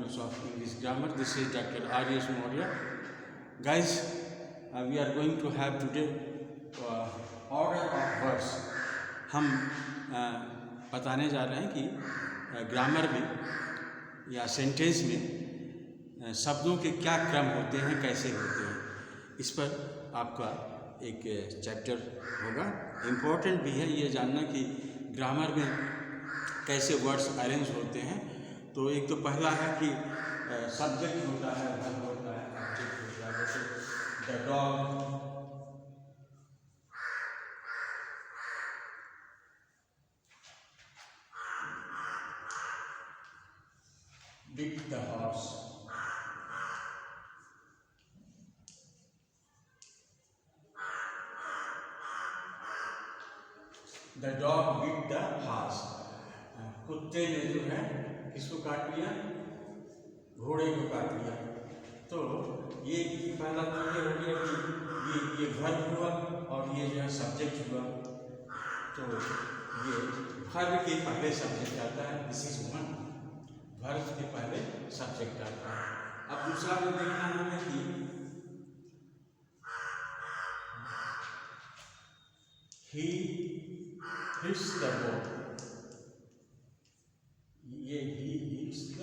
Fundamentals of English Grammar. This is Dr. R.S. Maurya. Guys, we are going to have today order of words. हम बताने जा रहे हैं कि grammar में या सेंटेंस में शब्दों के क्या क्रम होते हैं, कैसे होते हैं, इस पर आपका एक चैप्टर होगा। इम्पोर्टेंट भी है ये जानना कि ग्रामर में कैसे वर्ड्स अरेंज होते हैं। तो एक तो पहला है कि सब्जेक्ट होता है, वर्ब होता है, ऑब्जेक्ट होता है। जैसे the dog, bit the horse, the dog bit the horse। कुत्ते ने जो है किसको काट लिया? घोड़े को काट लिया। तो ये पहला तो ये हो गया कि ये वर्ब हुआ और ये जो है सब्जेक्ट हुआ। तो ये वर्ब के पहले सब्जेक्ट आता है, दिस इज वन। वर्ब के पहले सब्जेक्ट आता है। अब दूसरा में देखना हमें कि ही हिट्स द बॉल, ये ही हिट्स द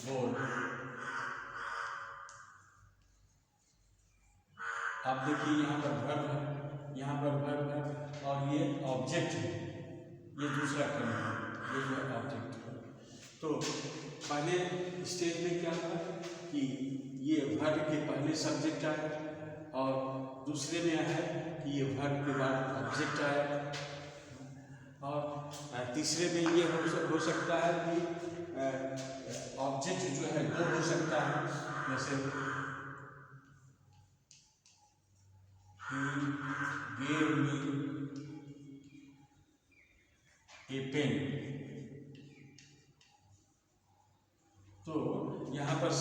बॉल। आप देखिए यहाँ पर वर्ब है, यहाँ पर वर्ब है और ये ऑब्जेक्ट है, ये दूसरा क्रम है, ये जो है ऑब्जेक्ट है। तो पहले स्टेज में क्या था कि ये वर्ब के पहले सब्जेक्ट आया और दूसरे में है कि ये वर्ब के बाद ऑब्जेक्ट आया और तीसरे में ये हो सकता है कि ऑब्जेक्ट जो है वो हो सकता है। जैसे he gave me a pen। तो यहाँ पर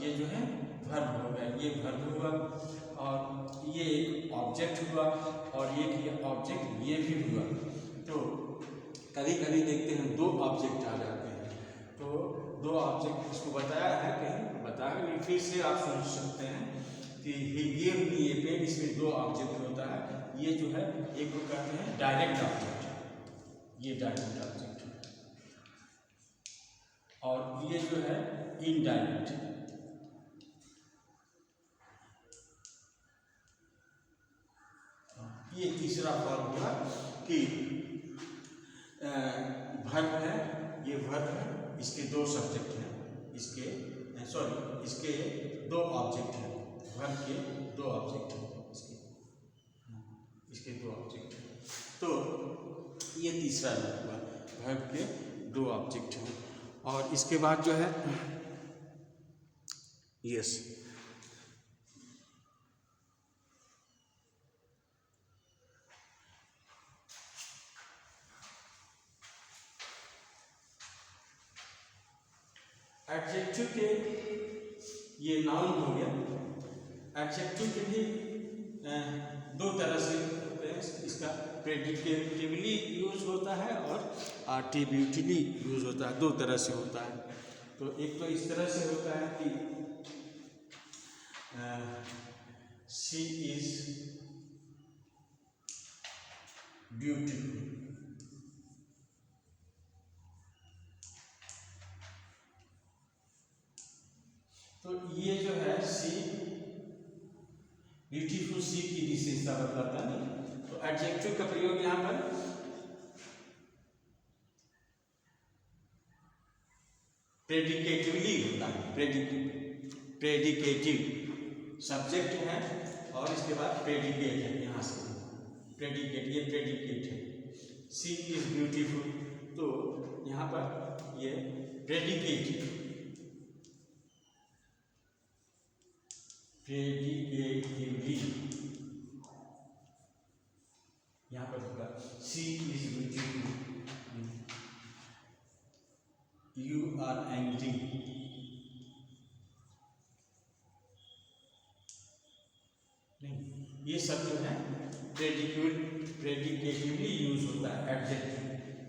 ये जो है वर्ब हो गया, ये वर्ब हुआ और ये ऑब्जेक्ट हुआ और ये ऑब्जेक्ट ये भी हुआ। तो कभी कभी देखते हैं दो ऑब्जेक्ट आ जाते हैं। तो दो ऑब्जेक्ट इसको बताया है, कहीं बताया नहीं, फिर से आप सोच सकते हैं कि ही गिव मी ए पेन, इसमें दो ऑब्जेक्ट होता है। ये जो है एक को कहते हैं डायरेक्ट ऑब्जेक्ट, ये डायरेक्ट ऑब्जेक्ट है और ये जो है इनडायरेक्ट। ये तीसरा फॉर्म हुआ कि वर्ब है, ये वर्ब है, इसके दो सब्जेक्ट हैं, इसके दो ऑब्जेक्ट हैं, वर्ब के दो ऑब्जेक्ट हैं, इसके दो ऑब्जेक्ट हैं। तो ये तीसरा हुआ, वर्ब के दो ऑब्जेक्ट हैं। और इसके बाद जो है यस, एडजेक्टिव के ये नाउन हो गया। एडजेक्टिव के भी दो तरह से होते हैं, इसका प्रेडिकेटिवली यूज होता है और आर्टिब्यूटिवली यूज होता है, दो तरह से होता है। तो एक तो इस तरह से होता है कि शी इज ब्यूटीफुल। तो ये जो है सी ब्यूटीफुल, सी की विशेषता बतलाता है। तो एडजेक्टिव का प्रयोग यहाँ पर प्रेडिकेटिवली होता है। प्रेडिकेटिव सब्जेक्ट है और इसके बाद प्रेडिकेट है, यहाँ से प्रेडिकेट, ये प्रेडिकेट है। सी इज ब्यूटीफुल, तो यहाँ पर ये प्रेडिकेटिव, प्रेडिकेटिवली यहाँ पर होगा she is beautiful, you are angry. नहीं, ये सब जो है प्रेडिकेटिवली यूज होता है एडजेक्टिव।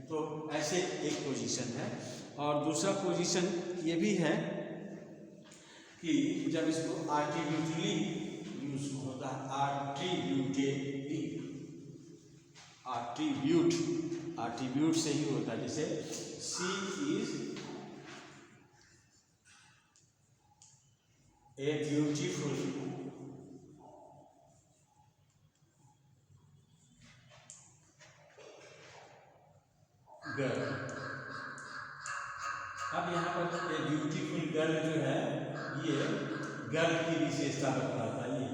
तो ऐसे एक पोजीशन है। और दूसरा पोजीशन ये भी है कि जब इसको आर्टिब्यूटली यूज होता है, आर्टिब्यूटेडली, आर्टिब्यूट से ही होता है। जैसे she is a beautiful girl. अब यहाँ पर ए ब्यूटीफुल गर्ल जो है ये गर्ल की विशेषता बताता है।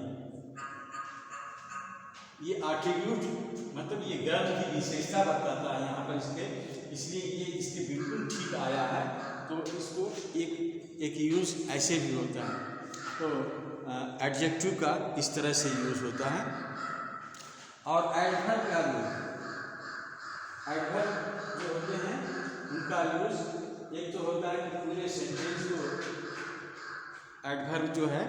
ये आट्रीब्यूट मतलब ये गर्ल की विशेषता बताता है यहाँ पर इसके, इसलिए ये इसके बिल्कुल ठीक आया है। तो इसको एक यूज़ ऐसे भी होता है। तो एडजेक्टिव का इस तरह से यूज़ होता है। और एडवर्ब का यूज़, एडवर्ब जो होते हैं उनका यूज़ एक तो होता है कि पूरे सेंटेंस को एडवर्ब जो है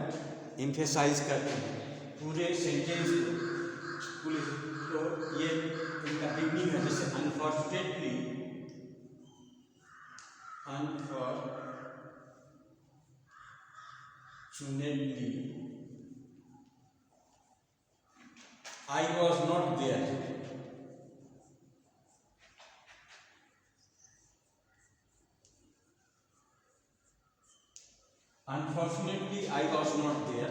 एम्फेसाइज करते हैं, पूरे सेंटेंस को। तो ये इनका बिगनिंग है, जैसे unfortunately, I was not there, unfortunately I was not there.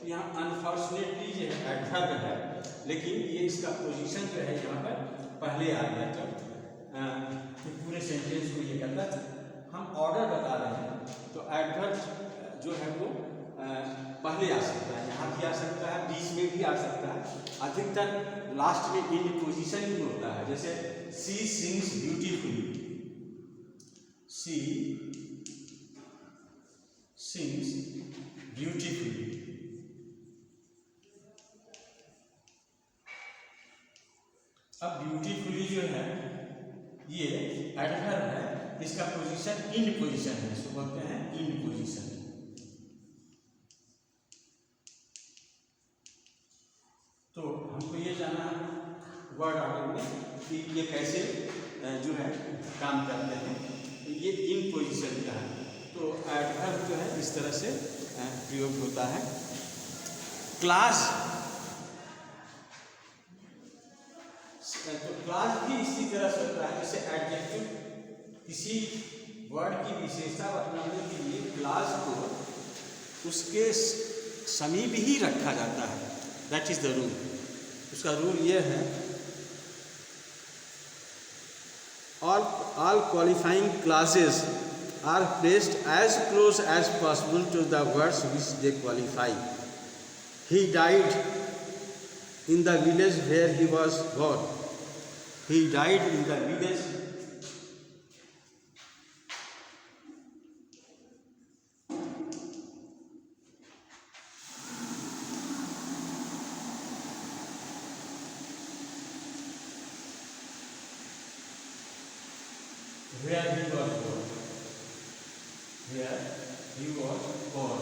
यहाँ अनफॉर्चुनेटली जो है एडवर्ब है, लेकिन ये इसका पोजीशन जो है यहाँ पर पहले आ गया। तो पूरे सेंटेंस को ये करता है। हम ऑर्डर बता रहे हैं, तो एडवर्ब जो है वो पहले आ सकता है, यहाँ भी आ सकता है, बीच में भी आ सकता है, अधिकतर लास्ट में इन पोजीशन ही होता है। जैसे she sings beautifully, she sings beautifully. अब ब्यूटीफुली जो है ये एडवर्ब है, इसका पोजीशन इन पोजीशन है, इसको बोलते हैं इन पोजीशन। तो हमको ये जानना वर्ड ऑर्डर में कि ये कैसे जो है काम करते हैं। ये इन पोजीशन का है। तो एडवर्ब जो है इस तरह से प्रयोग होता है। क्लास, तो क्लास भी इसी तरह से होता है। जैसे एडजेक्टिव किसी वर्ड की विशेषता बताने के लिए क्लास को उसके समीप ही रखा जाता है। That is the rule. उसका रूल ये है, all qualifying clauses are placed as close as possible to the words which they qualify. He died in the village where he was born. He died in the village where he was born. Where he was born.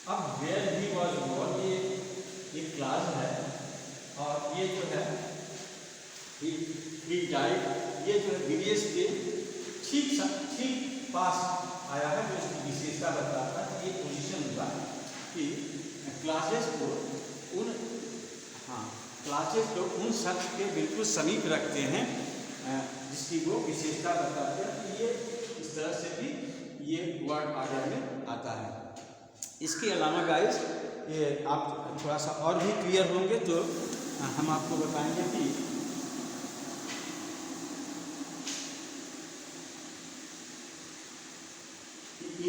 अब where he was born ये एक class है, और ये जो है he died, ये जो है विलेज के ठीक पास आया है, जो इसकी विशेषता बताता है। ये पोजीशन हुआ कि क्लासेस को उन शख्स के बिल्कुल समीप रखते हैं जिसकी वो विशेषता बताते हैं। तो ये इस तरह से भी ये वर्ड ऑर्डर में आता है। इसके अलावा गाइस ये आप थोड़ा सा और भी क्लियर होंगे तो हम आपको बताएंगे कि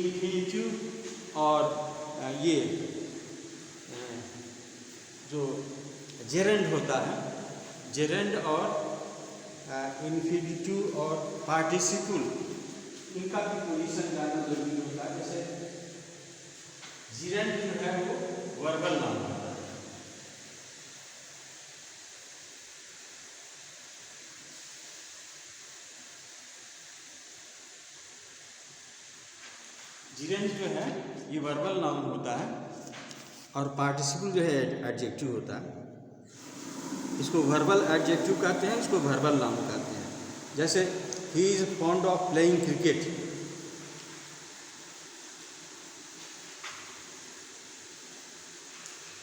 इन्फिनिटिव और ये जो जेरेंड होता है, जेरेंड और इन्फिनिटिव और पार्टिसिपल, इनका भी पोजीशन जानना जरूरी होता है। जैसे जेरेंड जो है वो वर्बल नाउन होता है। जेरेंड जो है ये वर्बल नाउन होता है, और पार्टिसिपल जो है एडजेक्टिव होता है। इसको वर्बल एडजेक्टिव कहते हैं, इसको वर्बल नाउन कहते हैं। जैसे he is fond of playing cricket,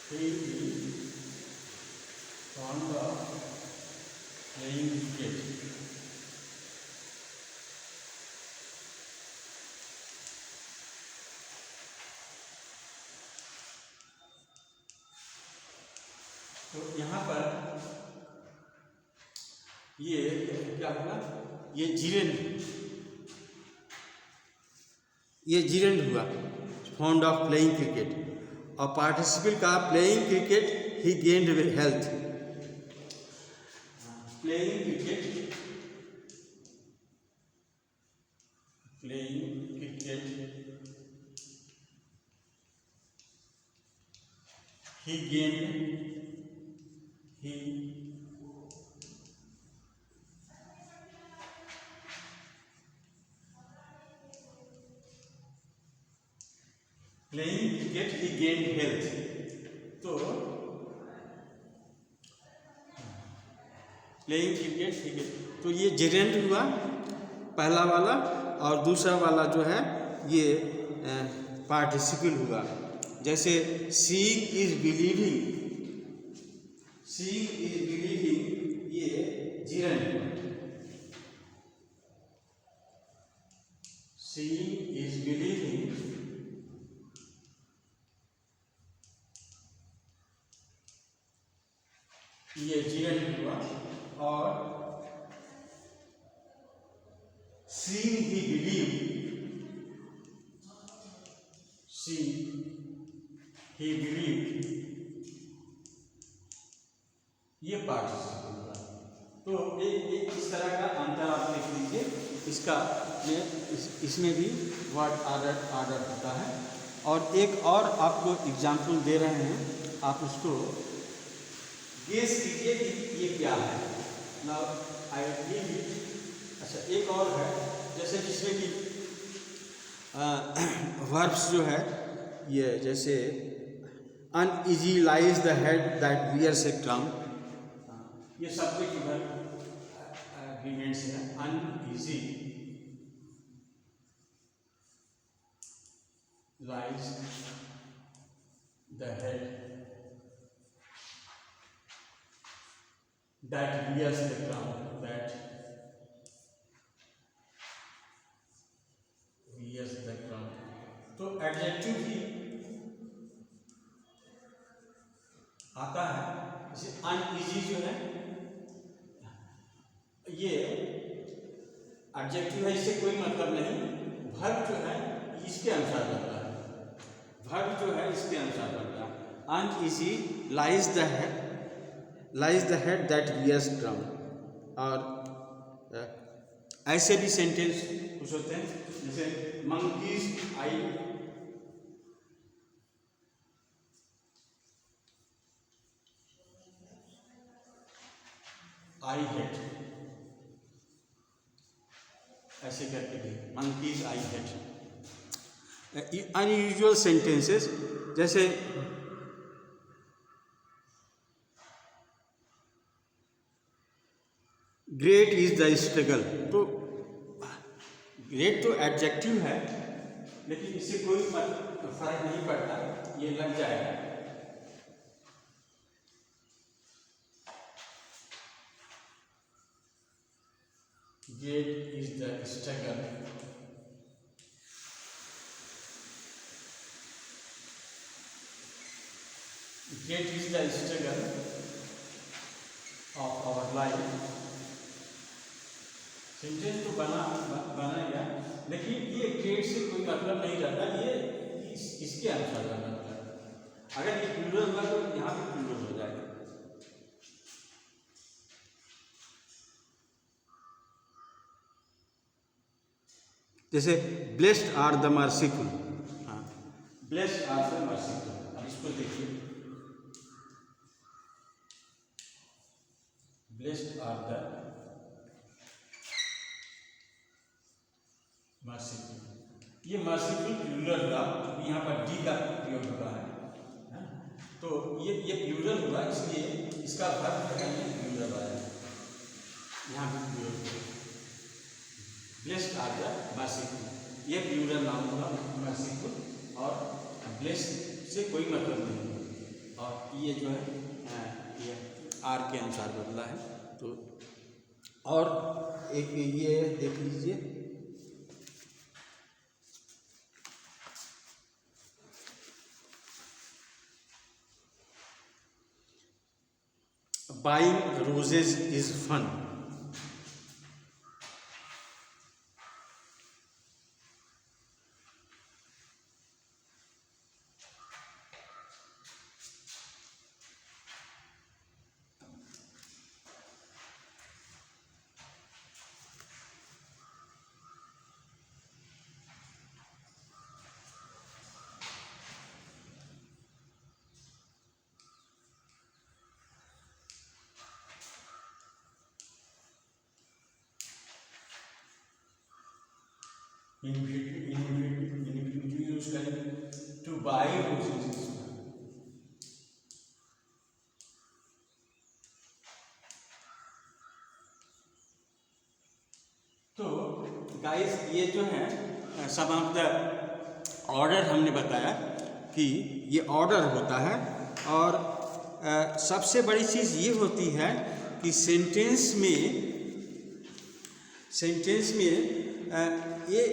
he is fond of playing cricket. तो यहाँ पर ये क्या हुआ, ये जीरेंड हुआ, फॉन्ड ऑफ प्लेइंग क्रिकेट, और पार्टिसिपल का playing cricket he gained health. Playing cricket he gained health। तो प्लेइंग क्रिकेट, तो ये जेरेंट हुआ पहला वाला, और दूसरा वाला जो है ये पार्टिसिपल हुआ। जैसे सीइंग इज बिलीविंग, ये जीरेंट हुआ। सीइंग इज बिलीविंग ये जीरेंट हुआ, और सीइंग ही बिलीव, ये पार्टिसिपल हुआ। तो एक इस तरह का अंतर आप देख लीजिए, इसका इसमें भी वर्ड ऑर्डर होता है। और एक और आपको एग्जाम्पल दे रहे हैं, आप उसको गेस कीजिए कि ये क्या है। Now I give it. अच्छा, एक और है, जैसे जिसमें कि वर्ब्स जो है ये, जैसे uneasy lies the head that wears a crown, ये सब्जेक्ट वर्ब एग्रीमेंट्स है। Uneasy lies the head that wears the crown, तो एडजेक्टिव ही आता है। जैसे अनइजी जो है ये एडजेक्टिव है, इससे कोई मतलब नहीं। वर्ब जो है इसके अनुसार बनता है, वर्ब जो है इसके अनुसार बनता है। Uneasy lies the head that wears crown. और ऐसे भी सेंटेंस कुछ होते हैं, जैसे मंकीज आई हेट, ऐसे करके भी monkeys I hate. Unusual sentences, जैसे ग्रेट इज द स्ट्रगल, तो ग्रेट तो एडजेक्टिव है, लेकिन इससे कोई फर्क नहीं पड़ता, ये लग जाएगा। Great is the struggle, great is the struggle of our life. Sentence तो बनाएगा, लेकिन ये ग्रेट से कोई मतलब नहीं रहता, ये इसके अनुसार बनता है। अगर ये प्लूरल हुआ तो यहाँ पे प्लूरल हो जाएगा। जैसे ब्लेस्ड आर द मर्सीफुल, हाँ, ब्लेस्ड आर द मर्सीफुल। अब इसको देखिए, ब्लेस्ड आर द मर्सीफुल, ये मर्सीफुल प्लूरल हुआ, यहाँ पर डी का प्रयोग हुआ है। तो ये प्लूरल हुआ, इसलिए इसका वर्ब है प्लूरल आया, यहाँ भी प्लूरल हुआ। ब्लेस्ड आर द मर्सीफुल, ये प्लूरल नाम हुआ मर्सीफुल, और ब्लेस्ड से कोई मतलब नहीं हुआ। और ये जो है ये आर के अनुसार बदला है। तो और एक ये देख लीजिए, buying roses is fun. Infinitive use करेंगे टू बाई रोजेज। तो गाइस ये जो है सब ऑफ द ऑर्डर हमने बताया कि ये ऑर्डर होता है। और सबसे बड़ी चीज़ ये होती है कि सेंटेंस में ये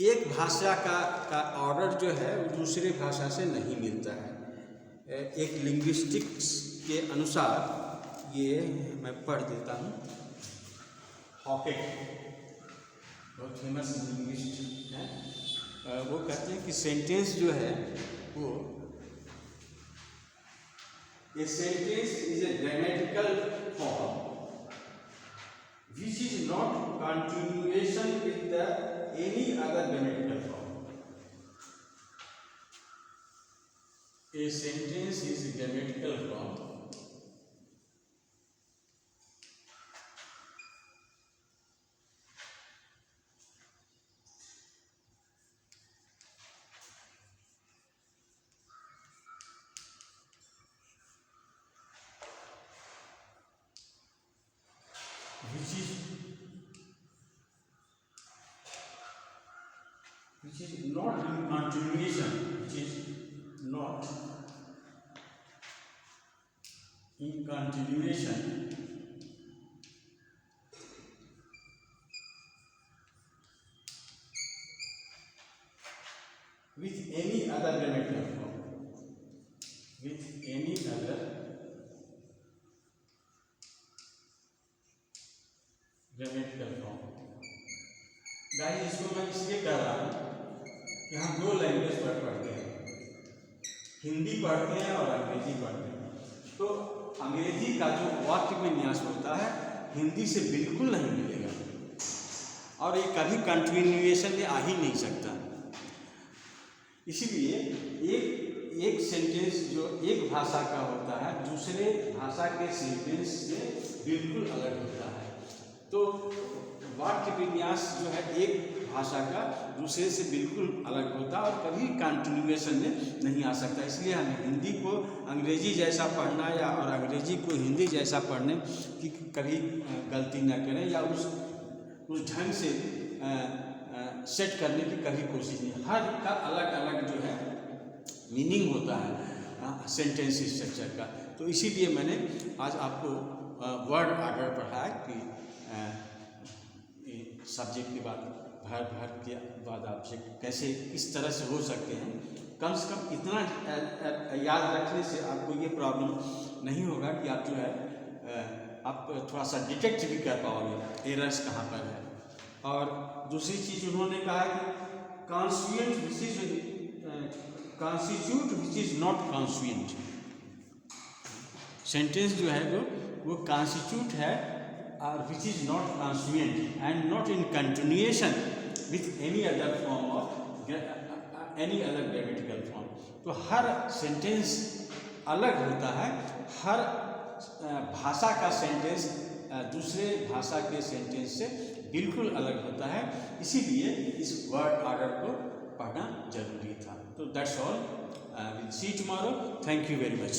एक भाषा का ऑर्डर जो है वो दूसरे भाषा से नहीं मिलता है। एक लिंग्विस्टिक्स के अनुसार ये मैं पढ़ देता हूँ। हॉकेट बहुत फेमस लिंग्विस्ट हैं, वो कहते हैं कि सेंटेंस जो है वो a sentence is a grammatical form which is not continuation with the any other grammatical form. A sentence is a grammatical form which is not in continuation, which is not in continuation with any other grammatical form, with any other grammatical form. Guys इसको मैं इसलिए कर रहा हूँ कि हम दो language पर पढ़ते हैं, हिंदी पढ़ते हैं और अंग्रेजी पढ़ते हैं। तो अंग्रेजी का जो वाक्य विन्यास होता है हिंदी से बिल्कुल नहीं मिलेगा और ये कभी कंटिन्यूएशन में आ ही नहीं सकता। इसीलिए एक सेंटेंस जो एक भाषा का होता है दूसरे भाषा के सेंटेंस से बिल्कुल अलग होता है। तो वाक्य विन्यास जो है एक भाषा का दूसरे से बिल्कुल अलग होता है और कभी कंटिन्यूएशन में नहीं आ सकता। इसलिए हमें हिंदी को अंग्रेजी जैसा पढ़ना या और अंग्रेजी को हिंदी जैसा पढ़ने की कभी गलती न करें या उस ढंग से सेट करने की कभी कोशिश नहीं। हर का अलग अलग जो है मीनिंग होता है सेंटेंस स्ट्रक्चर का। तो इसीलिए मैंने आज आपको वर्ड ऑर्डर पढ़ाया कि सब्जेक्ट के बाद भर के बाद ऑब्जेक्ट कैसे किस तरह से हो सकते हैं। कम से कम इतना याद रखने से आपको ये प्रॉब्लम नहीं होगा कि आप जो है आप थोड़ा सा डिटेक्ट भी कर पाओगे एरर्स कहाँ पर है। और दूसरी चीज़ उन्होंने कहा कि constituent which is constitute which is not constituent. Sentence जो है वो कॉन्स्टिट्यूट है और which is not constituent and not in continuation with any other form of any other grammatical form. तो हर सेंटेंस अलग होता है, हर भाषा का सेंटेंस दूसरे भाषा के सेंटेंस से बिल्कुल अलग होता है। इसीलिए इस वर्ड ऑर्डर को पढ़ना जरूरी था। तो that's all, will see tomorrow. Thank you very much.